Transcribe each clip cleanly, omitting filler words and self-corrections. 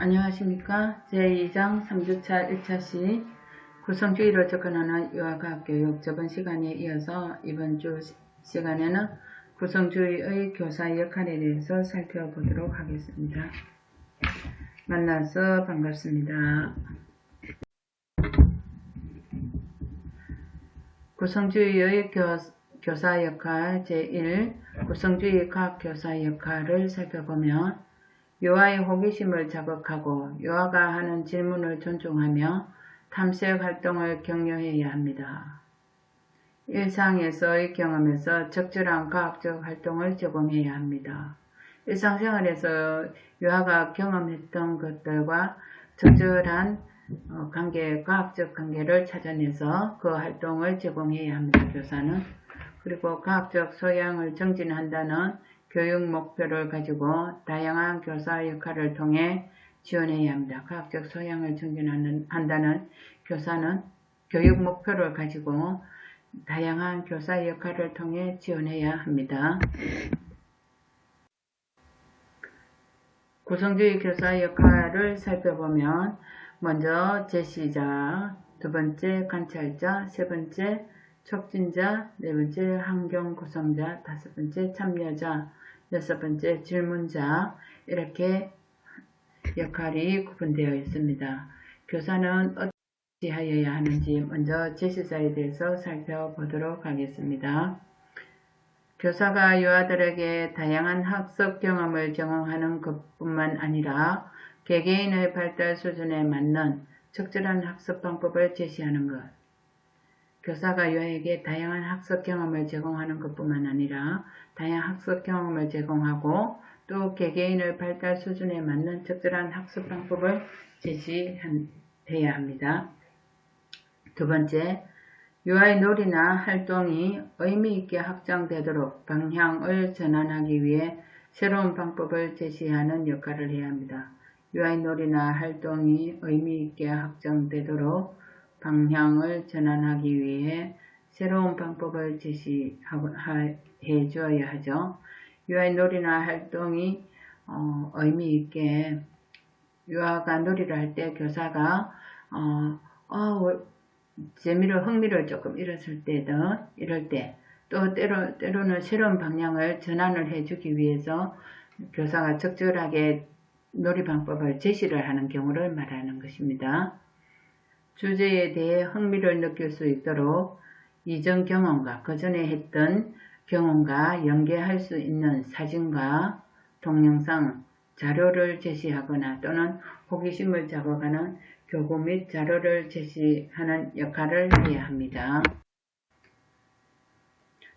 안녕하십니까. 제2장 3주차 1차시 구성주의로 접근하는 유아과학교육. 저번 시간에 이어서 이번 주 시간에는 구성주의의 교사 역할에 대해서 살펴보도록 하겠습니다. 만나서 반갑습니다. 구성주의의 교사 역할 제1 구성주의 과학교사 역할을 살펴보면 유아의 호기심을 자극하고 유아가 하는 질문을 존중하며 탐색 활동을 격려해야 합니다. 일상에서의 경험에서 적절한 과학적 활동을 제공해야 합니다. 일상생활에서 유아가 경험했던 것들과 적절한 과학적 관계를 찾아내서 그 활동을 제공해야 합니다. 교사는. 그리고 과학적 소양을 증진한다는 교육 목표를 가지고 다양한 교사 역할을 통해 지원해야 합니다. 과학적 소양을 증진한다는 교사는 교육 목표를 가지고 다양한 교사 역할을 통해 지원해야 합니다. 구성주의 교사 역할을 살펴보면 먼저 제시자, 두 번째 관찰자, 세 번째 촉진자, 네 번째 환경 구성자, 다섯 번째 참여자, 여섯 번째 질문자, 이렇게 역할이 구분되어 있습니다. 교사는 어떻게 하여야 하는지 먼저 제시자에 대해서 살펴보도록 하겠습니다. 교사가 유아들에게 다양한 학습 경험을 제공하는 것뿐만 아니라 개개인의 발달 수준에 맞는 적절한 학습 방법을 제시하는 것. 교사가 유아에게 다양한 학습 경험을 제공하는 것뿐만 아니라 다양한 학습 경험을 제공하고 또 개개인의 발달 수준에 맞는 적절한 학습 방법을 제시해야 합니다. 두 번째, 유아의 놀이나 활동이 의미 있게 확장되도록 방향을 전환하기 위해 새로운 방법을 제시하는 역할을 해야 합니다. 유아의 놀이나 활동이 의미 있게 확장되도록 방향을 전환하기 위해 새로운 방법을 제시해 주어야 하죠. 유아의 놀이나 활동이 의미 있게 유아가 놀이를 할 때 교사가 흥미를 조금 잃었을 때든 이럴 때 또 때로는 새로운 방향을 전환을 해주기 위해서 교사가 적절하게 놀이 방법을 제시를 하는 경우를 말하는 것입니다. 주제에 대해 흥미를 느낄 수 있도록 이전 경험과 그 전에 했던 경험과 연계할 수 있는 사진과 동영상, 자료를 제시하거나 또는 호기심을 자극하는 교구 및 자료를 제시하는 역할을 해야 합니다.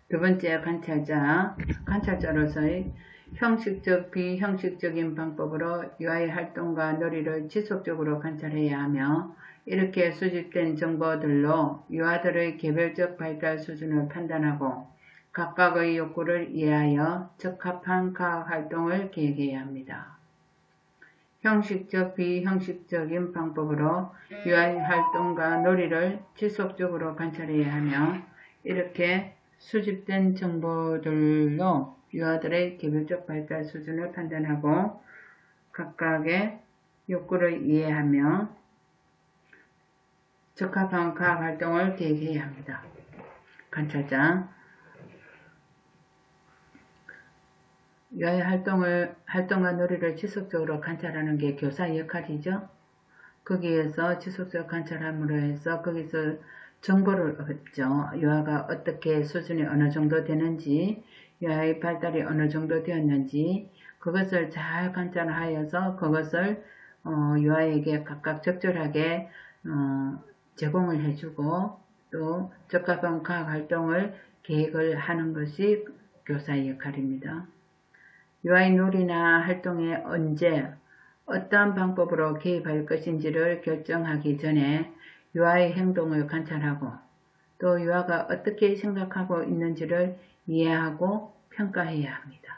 두 번째, 관찰자로서의 형식적, 비형식적인 방법으로 유아의 활동과 놀이를 지속적으로 관찰해야 하며 이렇게 수집된 정보들로 유아들의 개별적 발달 수준을 판단하고 각각의 욕구를 이해하여 적합한 과학 활동을 계획해야 합니다. 형식적, 비형식적인 방법으로 유아의 활동과 놀이를 지속적으로 관찰해야 하며 이렇게 수집된 정보들로 유아들의 개별적 발달 수준을 판단하고 각각의 욕구를 이해하며 적합한 과학 활동을 계획해야 합니다. 관찰자. 유아의 활동과 놀이를 지속적으로 관찰하는 게 교사의 역할이죠. 거기에서 지속적으로 관찰함으로 해서 거기서 정보를 얻죠. 유아가 어떻게 수준이 어느 정도 되는지, 유아의 발달이 어느 정도 되었는지 그것을 잘 관찰하여서 그것을 유아에게 각각 적절하게 제공을 해주고 또 적합한 과학 활동을 계획을 하는 것이 교사의 역할입니다. 유아의 놀이나 활동에 언제 어떠한 방법으로 개입할 것인지를 결정하기 전에 유아의 행동을 관찰하고 또 유아가 어떻게 생각하고 있는지를 이해하고 평가해야 합니다.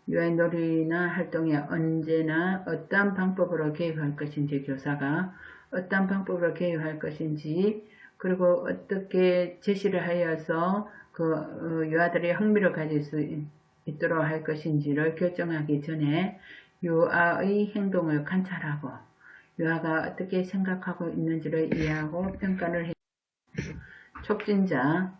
유아의 놀이나 활동에 언제나 어떠한 방법으로 개입할 것인지 교사가 어떠한 방법으로 개입할 것인지 그리고 어떻게 제시를 하여서 그 유아들이 흥미를 가질 수 있도록 할 것인지를 결정하기 전에 유아의 행동을 관찰하고 유아가 어떻게 생각하고 있는지를 이해하고 평가를 해. 촉진자,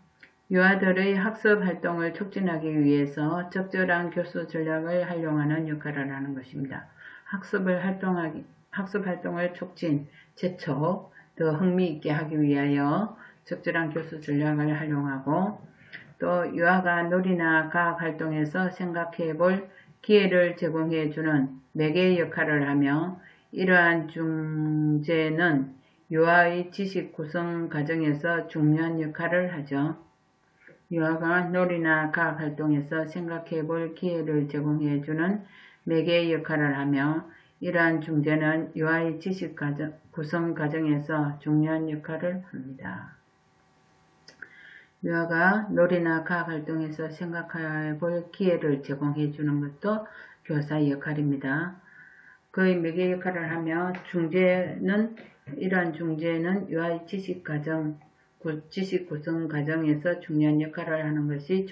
유아들의 학습 활동을 촉진하기 위해서 적절한 교수 전략을 활용하는 역할을 하는 것입니다. 학습 활동을 촉진, 재촉, 더 흥미있게 하기 위하여 적절한 교수 전략을 활용하고 또 유아가 놀이나 과학 활동에서 생각해 볼 기회를 제공해 주는 매개 역할을 하며 이러한 중재는 유아의 지식 구성 과정에서 중요한 역할을 하죠. 유아가 놀이나 과학 활동에서 생각해 볼 기회를 제공해 주는 매개 역할을 하며 이러한 중재는 유아의 지식 구성 과정에서 중요한 역할을 합니다. 유아가 놀이나 과학 활동에서 생각해 볼 기회를 제공해 주는 것도 교사의 역할입니다. 그의 매개 역할을 하며 이러한 중재는 유아의 지식 구성 과정에서 중요한 역할을 하는 것이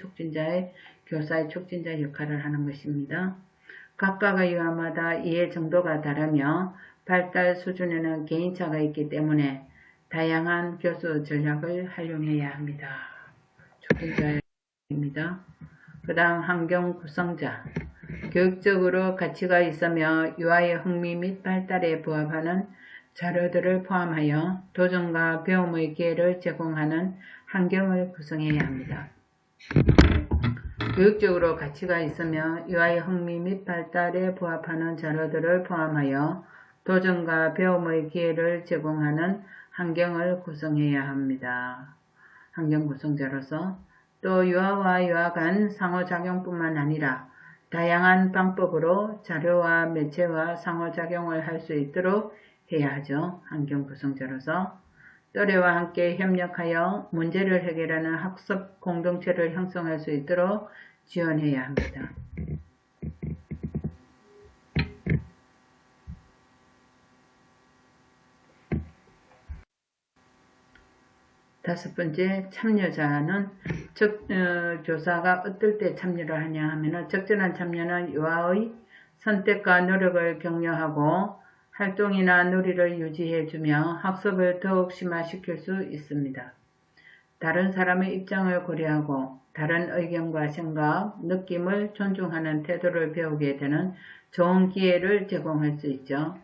교사의 촉진자 역할을 하는 것입니다. 각각의 유아마다 이해 정도가 다르며 발달 수준에는 개인차가 있기 때문에 다양한 교수 전략을 활용해야 합니다. 촉진자입니다. 그 다음 환경 구성자. 교육적으로 가치가 있으며 유아의 흥미 및 발달에 부합하는 자료들을 포함하여 도전과 배움의 기회를 제공하는 환경을 구성해야 합니다. 교육적으로 가치가 있으며 유아의 흥미 및 발달에 부합하는 자료들을 포함하여 도전과 배움의 기회를 제공하는 환경을 구성해야 합니다. 환경 구성자로서 또 유아와 유아 간 상호작용뿐만 아니라 다양한 방법으로 자료와 매체와 상호작용을 할 수 있도록 해야 하죠. 환경 구성자로서 또래와 함께 협력하여 문제를 해결하는 학습 공동체를 형성할 수 있도록 지원해야 합니다. 다섯 번째, 참여자는 교사가 어떨 때 참여를 하냐 하면 적절한 참여는 유아의 선택과 노력을 격려하고 활동이나 놀이를 유지해주며 학습을 더욱 심화시킬 수 있습니다. 다른 사람의 입장을 고려하고 다른 의견과 생각, 느낌을 존중하는 태도를 배우게 되는 좋은 기회를 제공할 수 있죠.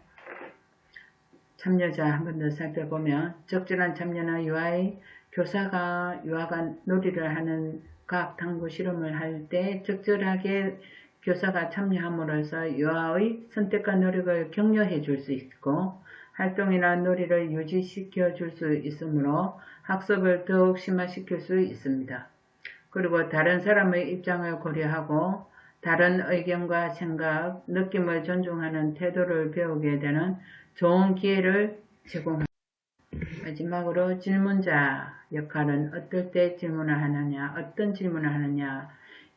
참여자 한 번 더 살펴보면 적절한 참여는 교사가 유아가 놀이를 하는 과학 탐구 실험을 할 때 적절하게 교사가 참여함으로써 유아의 선택과 노력을 격려해 줄 수 있고 활동이나 놀이를 유지시켜 줄 수 있으므로 학습을 더욱 심화시킬 수 있습니다. 그리고 다른 사람의 입장을 고려하고 다른 의견과 생각, 느낌을 존중하는 태도를 배우게 되는 좋은 기회를 제공합니다. 마지막으로 질문자 역할은 어떨 때 질문을 하느냐, 어떤 질문을 하느냐,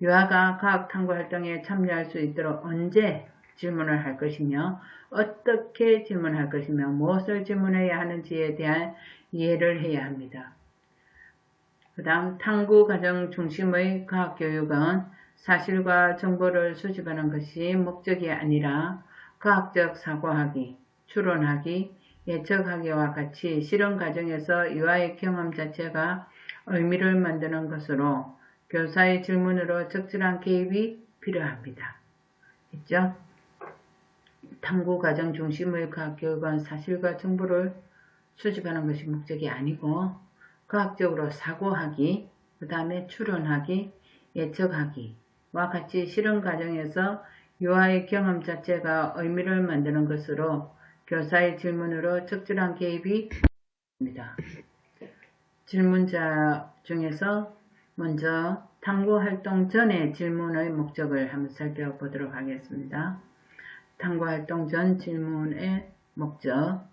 유아가 과학 탐구 활동에 참여할 수 있도록 언제 질문을 할 것이며 어떻게 질문할 것이며 무엇을 질문해야 하는지에 대한 이해를 해야 합니다. 그 다음 탐구 과정 중심의 과학교육은 사실과 정보를 수집하는 것이 목적이 아니라 과학적 사고하기, 추론하기, 예측하기와 같이 실험 과정에서 유아의 경험 자체가 의미를 만드는 것으로 교사의 질문으로 적절한 개입이 필요합니다. 있죠? 탐구 과정 중심의 과학교육은 사실과 정보를 수집하는 것이 목적이 아니고 과학적으로 사고하기, 그 다음에 추론하기, 예측하기와 같이 실험 과정에서 유아의 경험 자체가 의미를 만드는 것으로 교사의 질문으로 적절한 개입이 필요합니다. 질문자 중에서 먼저 탐구 활동 전의 질문의 목적을 한번 살펴보도록 하겠습니다. 탐구 활동 전 질문의 목적,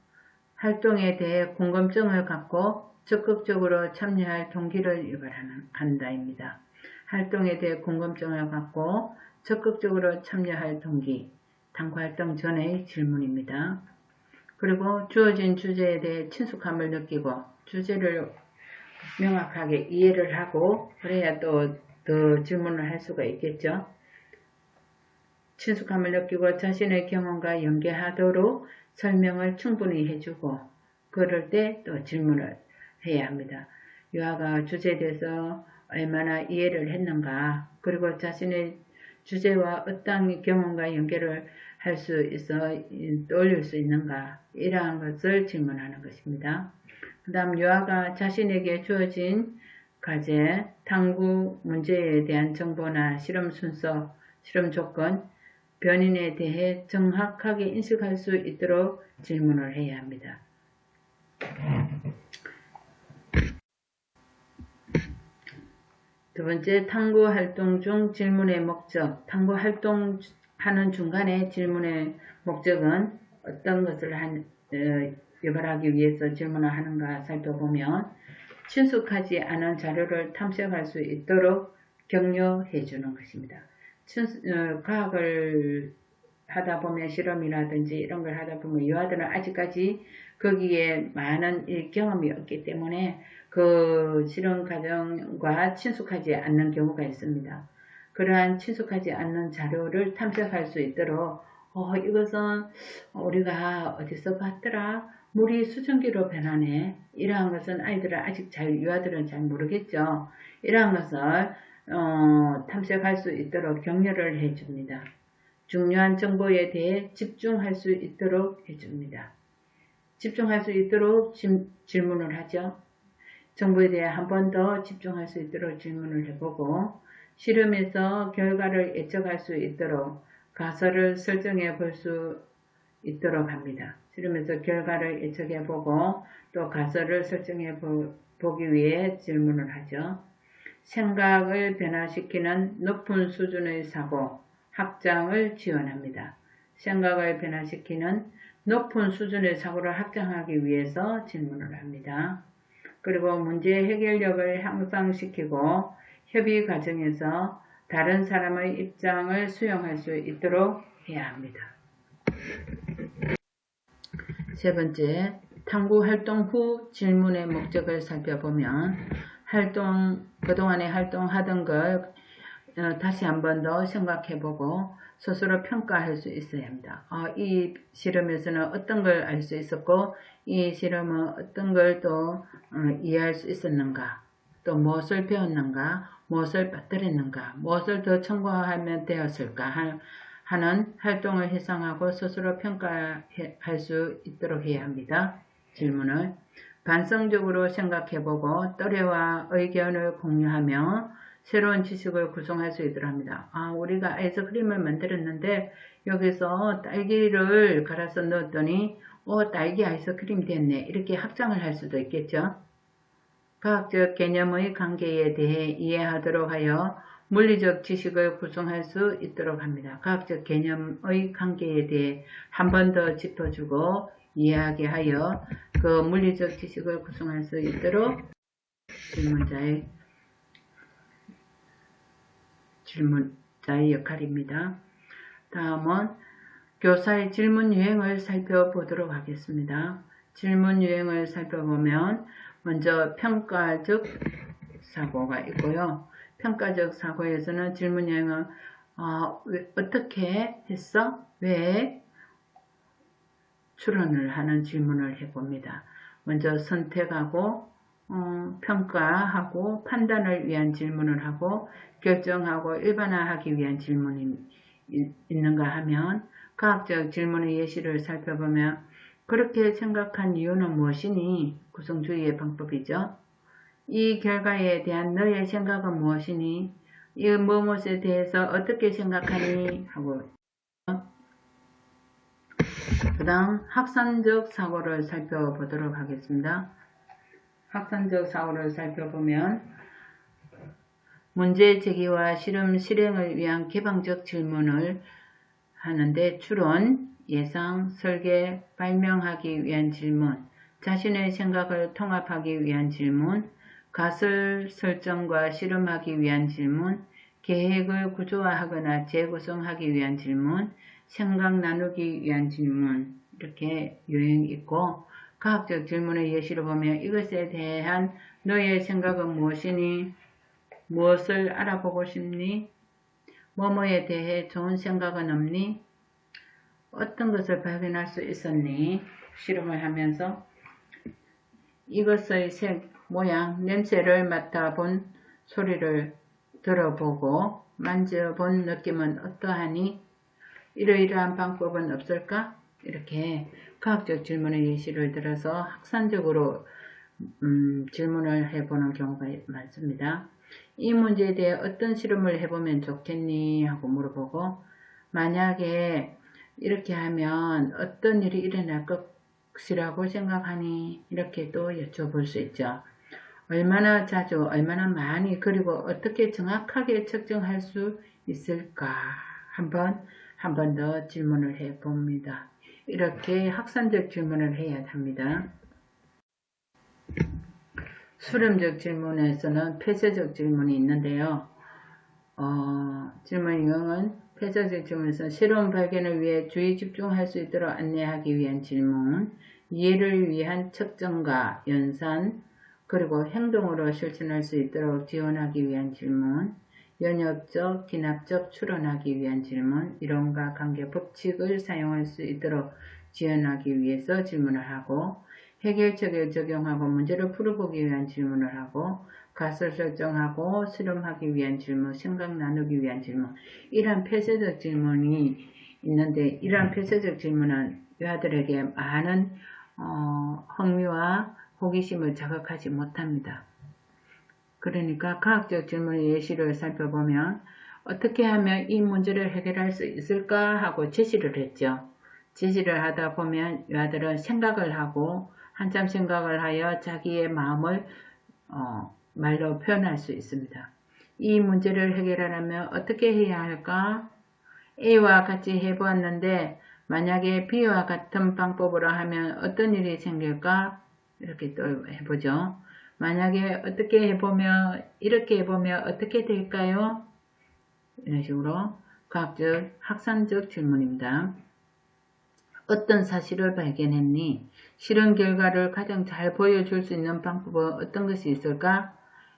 활동에 대해 궁금증을 갖고 적극적으로 참여할 동기를 유발한다입니다. 활동에 대해 궁금증을 갖고 적극적으로 참여할 동기, 탐구 활동 전의 질문입니다. 그리고 주어진 주제에 대해 친숙함을 느끼고 주제를 명확하게 이해를 하고 그래야 또 더 질문을 할 수가 있겠죠. 친숙함을 느끼고 자신의 경험과 연계하도록 설명을 충분히 해주고 그럴 때 또 질문을 해야 합니다. 유아가 주제에 대해서 얼마나 이해를 했는가, 그리고 자신의 주제와 어떤 경험과 연계를 할 수 있어 떠올릴 수 있는가, 이러한 것을 질문하는 것입니다. 그 다음 유아가 자신에게 주어진 과제, 탐구 문제에 대한 정보나 실험 순서, 실험 조건, 변인에 대해 정확하게 인식할 수 있도록 질문을 해야 합니다. 두 번째, 탐구 활동 중 질문의 목적. 탐구 활동하는 중간에 질문의 목적은 어떤 것을 유발하기 위해서 질문을 하는가 살펴보면 친숙하지 않은 자료를 탐색할 수 있도록 격려해 주는 것입니다. 과학을 하다 보면 실험이라든지 이런 걸 하다 보면 유아들은 아직까지 거기에 많은 경험이 없기 때문에 그 실험 과정과 친숙하지 않는 경우가 있습니다. 그러한 친숙하지 않는 자료를 탐색할 수 있도록 이것은 우리가 어디서 봤더라? 물이 수증기로 변하네. 이러한 것은 아이들은 아직 유아들은 잘 모르겠죠. 이러한 것을 탐색할 수 있도록 격려를 해줍니다. 중요한 정보에 대해 집중할 수 있도록 해줍니다. 집중할 수 있도록 질문을 하죠. 정보에 대해 한 번 더 집중할 수 있도록 질문을 해보고 실험에서 결과를 예측할 수 있도록 가설을 설정해 볼 수 있도록 합니다. 실험에서 결과를 예측해보고 또 가설을 설정해 보기 위해 질문을 하죠. 생각을 변화시키는 높은 수준의 사고, 확장을 지원합니다. 생각을 변화시키는 높은 수준의 사고를 확장하기 위해서 질문을 합니다. 그리고 문제 해결력을 향상시키고 협의 과정에서 다른 사람의 입장을 수용할 수 있도록 해야 합니다. 세 번째, 탐구 활동 후 질문의 목적을 살펴보면 그동안에 활동하던 걸 다시 한 번 더 생각해보고 스스로 평가할 수 있어야 합니다. 이 실험에서는 어떤 걸 알 수 있었고 이 실험은 어떤 걸 또 이해할 수 있었는가, 또 무엇을 배웠는가, 무엇을 빠뜨렸는가, 무엇을 더 첨가하면 되었을까 하는 활동을 해상하고 스스로 평가할 수 있도록 해야 합니다. 질문을 반성적으로 생각해보고 또래와 의견을 공유하며 새로운 지식을 구성할 수 있도록 합니다. 우리가 아이스크림을 만들었는데 여기서 딸기를 갈아서 넣었더니 딸기 아이스크림 됐네. 이렇게 확장을 할 수도 있겠죠. 과학적 개념의 관계에 대해 이해하도록 하여 물리적 지식을 구성할 수 있도록 합니다. 과학적 개념의 관계에 대해 한 번 더 짚어주고 이해하게 하여 그 물리적 지식을 구성할 수 있도록 질문자의 역할입니다. 다음은 교사의 질문 유형을 살펴보도록 하겠습니다. 질문 유형을 살펴보면 먼저 평가적 사고가 있고요. 평가적 사고에서는 질문 유형은 어떻게 했어? 왜? 추론을 하는 질문을 해봅니다. 먼저 선택하고 평가하고 판단을 위한 질문을 하고 결정하고 일반화하기 위한 질문이 있는가 하면 과학적 질문의 예시를 살펴보면 그렇게 생각한 이유는 무엇이니? 구성주의의 방법이죠. 이 결과에 대한 너의 생각은 무엇이니? 이 무엇에 대해서 어떻게 생각하니? 하고 그 다음 확산적 사고를 살펴보도록 하겠습니다. 확산적 사고를 살펴보면 문제 제기와 실험 실행을 위한 개방적 질문을 하는데 추론, 예상, 설계, 발명하기 위한 질문, 자신의 생각을 통합하기 위한 질문, 가설 설정과 실험하기 위한 질문, 계획을 구조화하거나 재구성하기 위한 질문, 생각 나누기 위한 질문, 이렇게 유형이 있고 과학적 질문의 예시로 보면 이것에 대한 너의 생각은 무엇이니? 무엇을 알아보고 싶니? 뭐뭐에 대해 좋은 생각은 없니? 어떤 것을 발견할 수 있었니? 실험을 하면서 이것의 색, 모양, 냄새를 맡아본, 소리를 들어보고 만져본 느낌은 어떠하니? 이러이러한 방법은 없을까? 이렇게 과학적 질문의 예시를 들어서 학산적으로 질문을 해보는 경우가 많습니다. 이 문제에 대해 어떤 실험을 해보면 좋겠니? 하고 물어보고 만약에 이렇게 하면 어떤 일이 일어날 것이라고 생각하니? 이렇게 또 여쭤볼 수 있죠. 얼마나 자주, 얼마나 많이, 그리고 어떻게 정확하게 측정할 수 있을까? 한 번 더 질문을 해봅니다. 이렇게 학산적 질문을 해야 합니다. 수렴적 질문에서는 폐쇄적 질문이 있는데요. 질문 유형은 폐쇄적 질문에서 실험 발견을 위해 주의 집중할 수 있도록 안내하기 위한 질문, 이해를 위한 측정과 연산, 그리고 행동으로 실천할 수 있도록 지원하기 위한 질문, 연역적, 기납적 추론하기 위한 질문, 이론과 관계 법칙을 사용할 수 있도록 지원하기 위해서 질문을 하고, 해결책에 적용하고 문제를 풀어보기 위한 질문을 하고, 가설 설정하고 실험하기 위한 질문, 생각 나누기 위한 질문, 이러한 폐쇄적 질문이 있는데, 이러한 폐쇄적 질문은 유아들에게 많은 흥미와 호기심을 자극하지 못합니다. 그러니까 과학적 질문의 예시를 살펴보면 어떻게 하면 이 문제를 해결할 수 있을까 하고 제시를 했죠. 제시를 하다 보면 유아들은 생각을 하고 한참 생각을 하여 자기의 마음을 말로 표현할 수 있습니다. 이 문제를 해결하려면 어떻게 해야 할까? A와 같이 해보았는데 만약에 B와 같은 방법으로 하면 어떤 일이 생길까? 이렇게 또 해보죠. 만약에 어떻게 해보면 이렇게 해보면 어떻게 될까요? 이런 식으로 과학적 학산적 질문입니다. 어떤 사실을 발견했니? 실험 결과를 가장 잘 보여줄 수 있는 방법은 어떤 것이 있을까?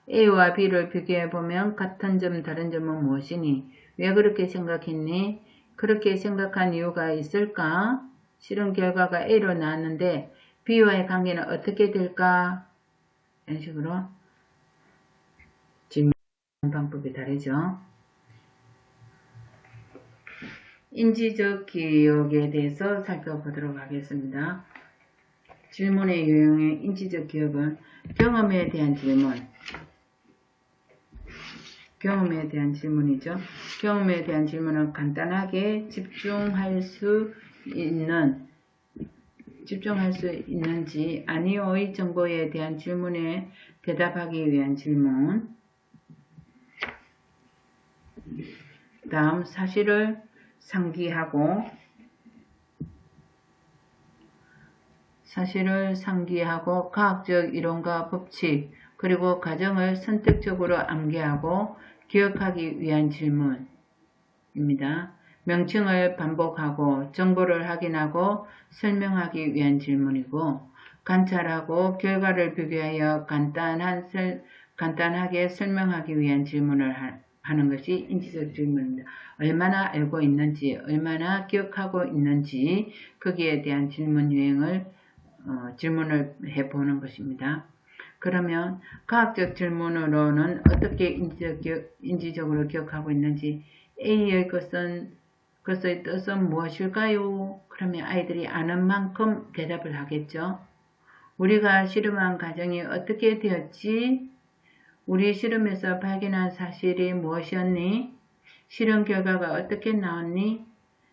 A와 B를 비교해보면 같은 점 다른 점은 무엇이니? 왜 그렇게 생각했니? 그렇게 생각한 이유가 있을까? 실험 결과가 A로 나왔는데 B와의 관계는 어떻게 될까? 이런 식으로 질문 방법이 다르죠. 인지적 기억에 대해서 살펴보도록 하겠습니다. 질문의 유형의 인지적 기억은 경험에 대한 질문, 경험에 대한 질문이죠. 경험에 대한 질문은 간단하게 집중할 수 있는지 아니오의 정보에 대한 질문에 대답하기 위한 질문. 다음 사실을 상기하고 과학적 이론과 법칙 그리고 과정을 선택적으로 암기하고 기억하기 위한 질문입니다. 명칭을 반복하고 정보를 확인하고 설명하기 위한 질문이고 관찰하고 결과를 비교하여 간단하게 설명하기 위한 질문을 하는 것이 인지적 질문입니다. 얼마나 알고 있는지, 얼마나 기억하고 있는지 거기에 대한 질문 유형을 질문을 해보는 것입니다. 그러면 과학적 질문으로는 어떻게 인지적으로 기억하고 있는지 A의 것의 뜻은 무엇일까요? 그러면 아이들이 아는 만큼 대답을 하겠죠. 우리가 실험한 과정이 어떻게 되었지? 우리 실험에서 발견한 사실이 무엇이었니? 실험 결과가 어떻게 나왔니?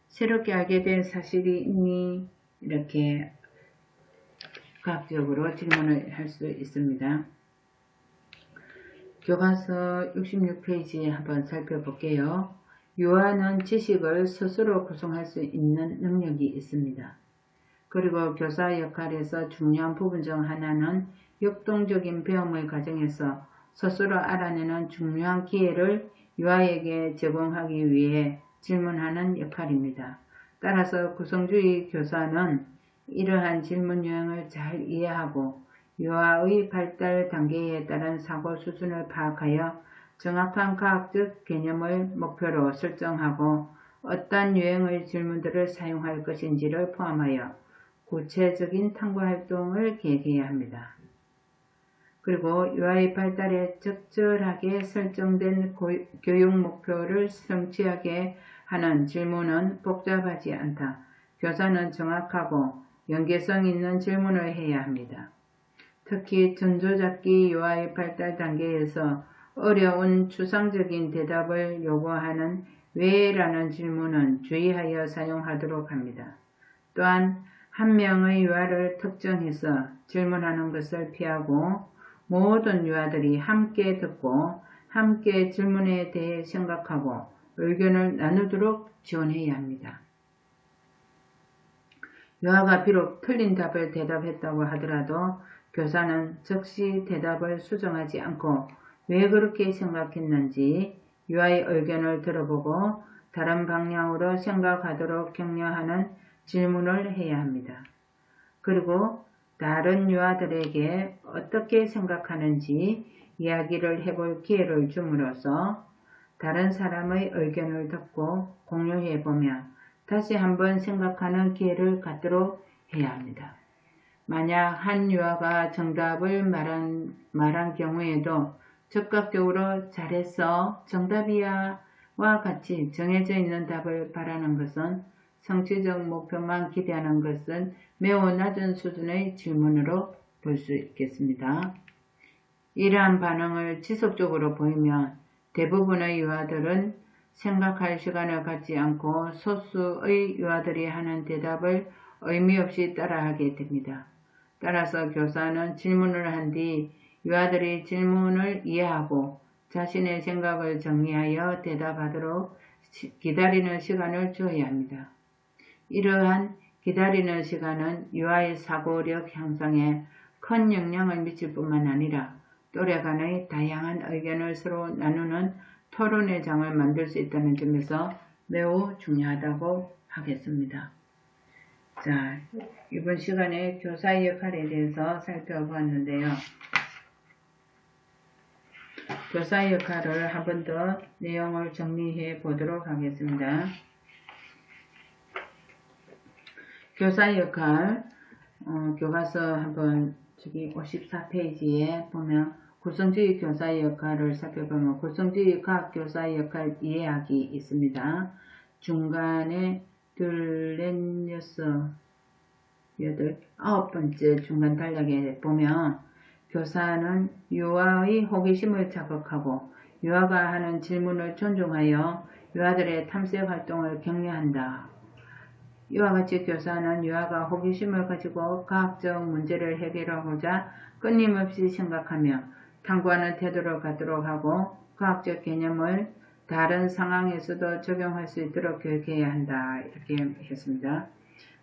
새롭게 알게 된 사실이 있니? 이렇게 과학적으로 질문을 할 수 있습니다. 교과서 66페이지 한번 살펴볼게요. 유아는 지식을 스스로 구성할 수 있는 능력이 있습니다. 그리고 교사 역할에서 중요한 부분 중 하나는 역동적인 배움의 과정에서 스스로 알아내는 중요한 기회를 유아에게 제공하기 위해 질문하는 역할입니다. 따라서 구성주의 교사는 이러한 질문 유형을 잘 이해하고 유아의 발달 단계에 따른 사고 수준을 파악하여 정확한 과학적 개념을 목표로 설정하고 어떤 유형의 질문들을 사용할 것인지를 포함하여 구체적인 탐구 활동을 계획해야 합니다. 그리고 유아의 발달에 적절하게 설정된 교육 목표를 성취하게 하는 질문은 복잡하지 않다. 교사는 정확하고 연계성 있는 질문을 해야 합니다. 특히 전조잡기 유아의 발달 단계에서 어려운 추상적인 대답을 요구하는 왜? 라는 질문은 주의하여 사용하도록 합니다. 또한 한 명의 유아를 특정해서 질문하는 것을 피하고 모든 유아들이 함께 듣고 함께 질문에 대해 생각하고 의견을 나누도록 지원해야 합니다. 유아가 비록 틀린 답을 대답했다고 하더라도 교사는 즉시 대답을 수정하지 않고 왜 그렇게 생각했는지 유아의 의견을 들어보고 다른 방향으로 생각하도록 격려하는 질문을 해야 합니다. 그리고 다른 유아들에게 어떻게 생각하는지 이야기를 해볼 기회를 줌으로써 다른 사람의 의견을 듣고 공유해보며 다시 한번 생각하는 기회를 갖도록 해야 합니다. 만약 한 유아가 정답을 말한 경우에도 즉각적으로 잘했어, 정답이야 와 같이 정해져 있는 답을 바라는 것은 성취적 목표만 기대하는 것은 매우 낮은 수준의 질문으로 볼 수 있겠습니다. 이러한 반응을 지속적으로 보이면 대부분의 유아들은 생각할 시간을 갖지 않고 소수의 유아들이 하는 대답을 의미 없이 따라하게 됩니다. 따라서 교사는 질문을 한 뒤 유아들이 질문을 이해하고 자신의 생각을 정리하여 대답하도록 기다리는 시간을 주어야 합니다. 이러한 기다리는 시간은 유아의 사고력 향상에 큰 영향을 미칠 뿐만 아니라 또래 간의 다양한 의견을 서로 나누는 토론의 장을 만들 수 있다는 점에서 매우 중요하다고 하겠습니다. 자, 이번 시간에 교사의 역할에 대해서 살펴보았는데요. 교사의 역할을 한 번 더 내용을 정리해 보도록 하겠습니다. 교사의 역할, 교과서 한번 54페이지에 보면 구성주의 교사의 역할을 살펴보면 구성주의 과학교사의 역할 이해하기 있습니다. 중간에 둘, 넷, 여섯, 여덟, 9번째 중간 단락에 보면 교사는 유아의 호기심을 자극하고 유아가 하는 질문을 존중하여 유아들의 탐색 활동을 격려한다. 이와 같이 교사는 유아가 호기심을 가지고 과학적 문제를 해결하고자 끊임없이 생각하며 탐구하는 태도를 갖도록 하고 과학적 개념을 다른 상황에서도 적용할 수 있도록 교육해야 한다. 이렇게 했습니다.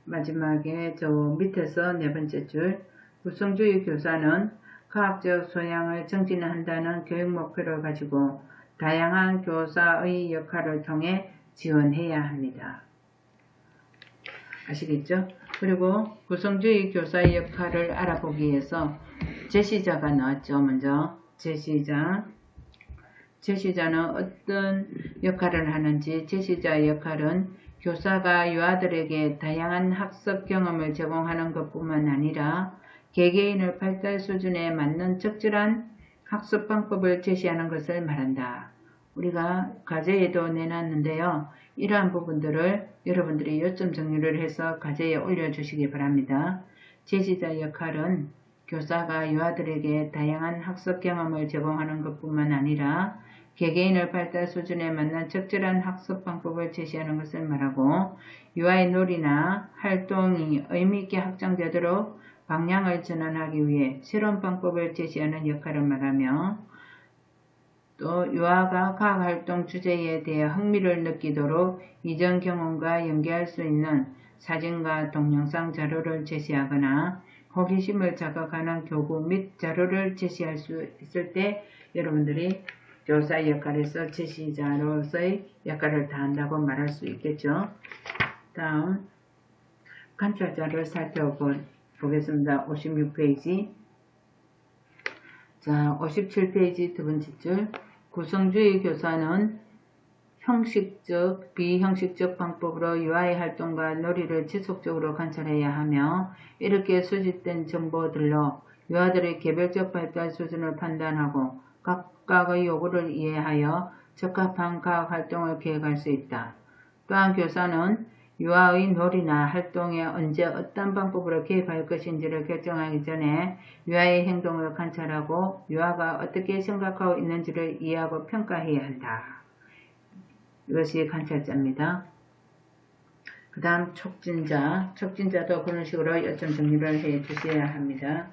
마지막에 저 밑에서 네 번째 줄 구성주의 교사는 과학적 소양을 증진한다는 교육 목표를 가지고 다양한 교사의 역할을 통해 지원해야 합니다. 아시겠죠? 그리고 구성주의 교사의 역할을 알아보기 위해서 제시자가 나왔죠. 먼저 제시자는 어떤 역할을 하는지 제시자의 역할은 교사가 유아들에게 다양한 학습 경험을 제공하는 것뿐만 아니라 개개인의 발달 수준에 맞는 적절한 학습 방법을 제시하는 것을 말한다. 우리가 과제에도 내놨는데요. 이러한 부분들을 여러분들이 요점 정리를 해서 과제에 올려주시기 바랍니다. 제시자 역할은 교사가 유아들에게 다양한 학습 경험을 제공하는 것뿐만 아니라 개개인의 발달 수준에 맞는 적절한 학습 방법을 제시하는 것을 말하고 유아의 놀이나 활동이 의미있게 확장되도록 방향을 전환하기 위해 새로운 방법을 제시하는 역할을 말하며 또 유아가 과학활동 주제에 대해 흥미를 느끼도록 이전 경험과 연계할 수 있는 사진과 동영상 자료를 제시하거나 호기심을 자극하는 교구 및 자료를 제시할 수 있을 때 여러분들이 교사의 역할에서 제시자로서의 역할을 다한다고 말할 수 있겠죠. 다음 관찰자를 살펴보겠습니다. 56페이지. 자, 57페이지 두 번째 줄. 구성주의 교사는 형식적, 비형식적 방법으로 유아의 활동과 놀이를 지속적으로 관찰해야 하며 이렇게 수집된 정보들로 유아들의 개별적 발달 수준을 판단하고 각각의 요구를 이해하여 적합한 과학활동을 계획할 수 있다. 또한 교사는 유아의 놀이나 활동에 언제 어떤 방법으로 개입할 것인지를 결정하기 전에 유아의 행동을 관찰하고 유아가 어떻게 생각하고 있는지를 이해하고 평가해야 한다. 이것이 관찰자입니다. 그 다음 촉진자도 그런 식으로 요점 정리를 해 주셔야 합니다.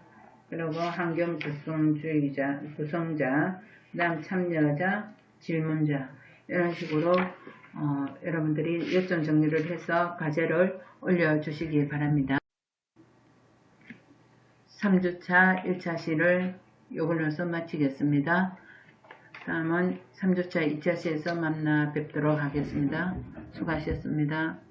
그리고 환경 구성주의자, 구성자, 그 다음 참여자, 질문자 이런 식으로 여러분들이 요점 정리를 해서 과제를 올려주시기 바랍니다. 3주차 1차 시를 요걸로서 마치겠습니다. 다음은 3주차 2차 시에서 만나 뵙도록 하겠습니다. 수고하셨습니다.